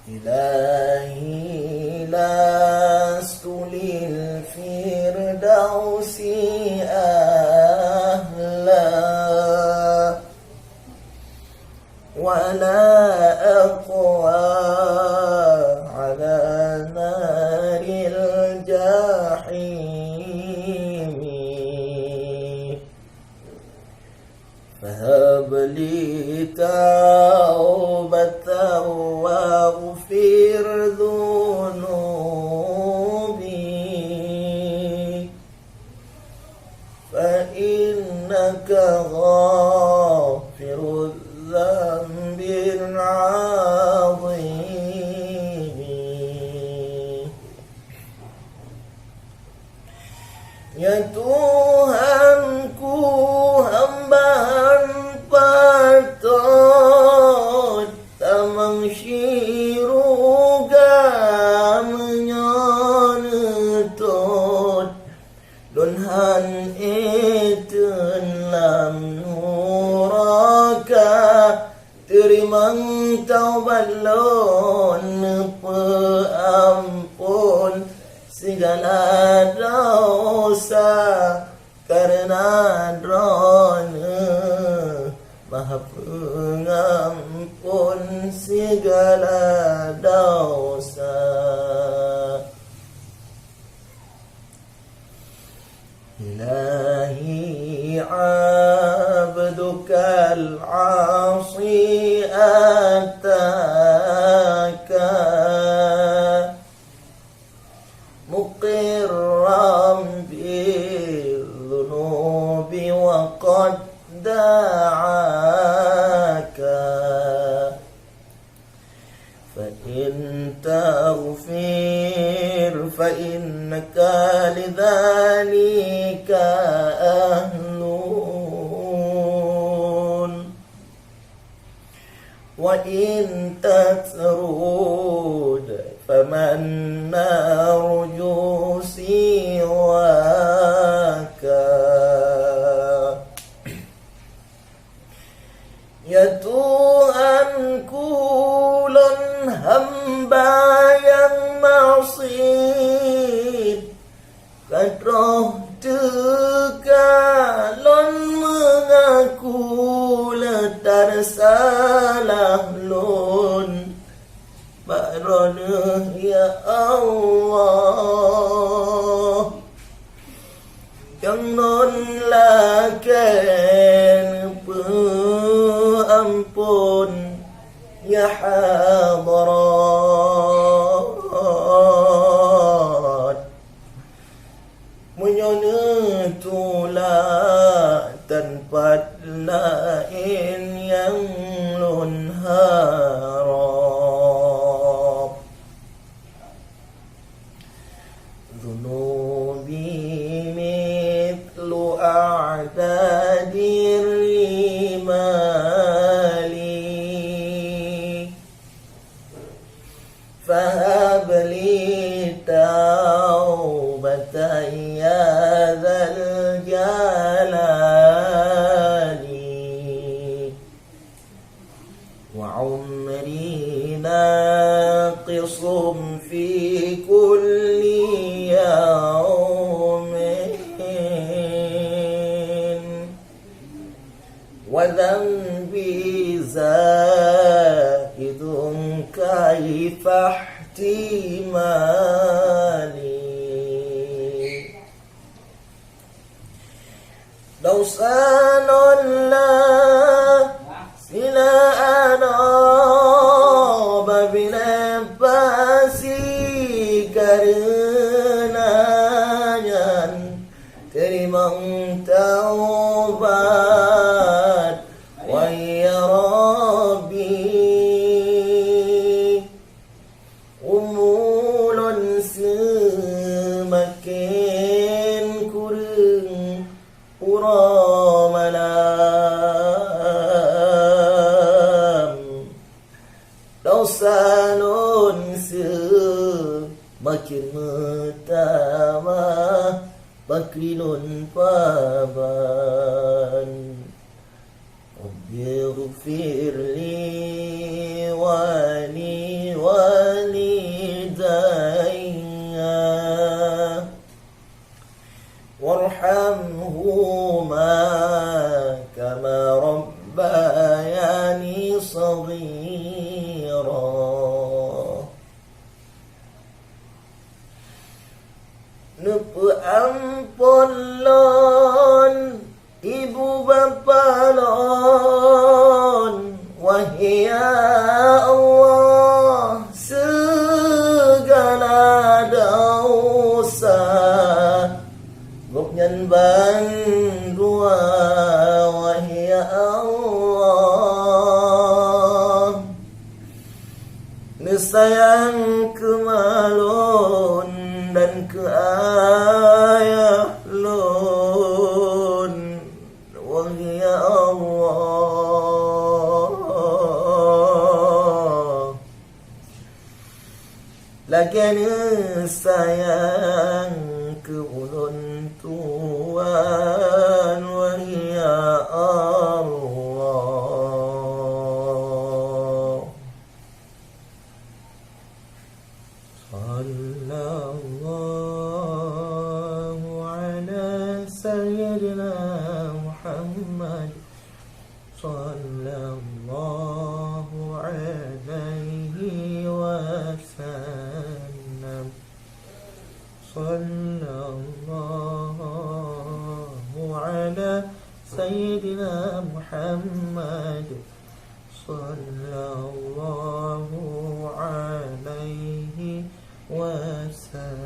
إلهي لست للفردوس أهلا ولا أقوى على نار الجحيم فهب لي توبة واغفر ذنوبي فإنك غافر الذنب العظيم يا Tuhan ku hambaan patut tamang syiruga menyonetut dunhan etun lam nuraka terimang taubat lon peampun segala dosa karena drona Maha pengampun segala dosa. Ilahi abduka al-asi ataka muqirram bil-dhunubi wa qad da'aka fa in taghfir fa innaka lidhalika ahlun wa in tatrud faman narju siwaka. Ya Tuhanku lon hamba yang maksud kadroh teka lon mengaku letar salah lon Barana ya Allah yang non lakan ampun ya hadarat menyonetullah tanpa lain yang lun harap dhunubi mithlu a'dadir فهب لي توبة يا ذا الجلال وعمري ناقص في كل يوم وذنبي زائد كيف احتمالي لو سان الله سلا أناب بنفسي كرنايا terimang taubat ويا ربي أمول semakin kurang uramalam dosa nun semakin metama bakrilun paban اغفر لي ولي كان صغيرا Nupu ampun lon ibu bapa lon wahia Allah segala dosa gop nhân ban dua wahia Allah nesayang kemalon dan ke ayah lon wahia Allah lagian sayang ke ulun tuan wahia Allah sallallahu ala sayyidina Muhammad sallallahu alaihi wasallam sallallahu ala sayyidina Muhammad sallallahu alaihi wasallam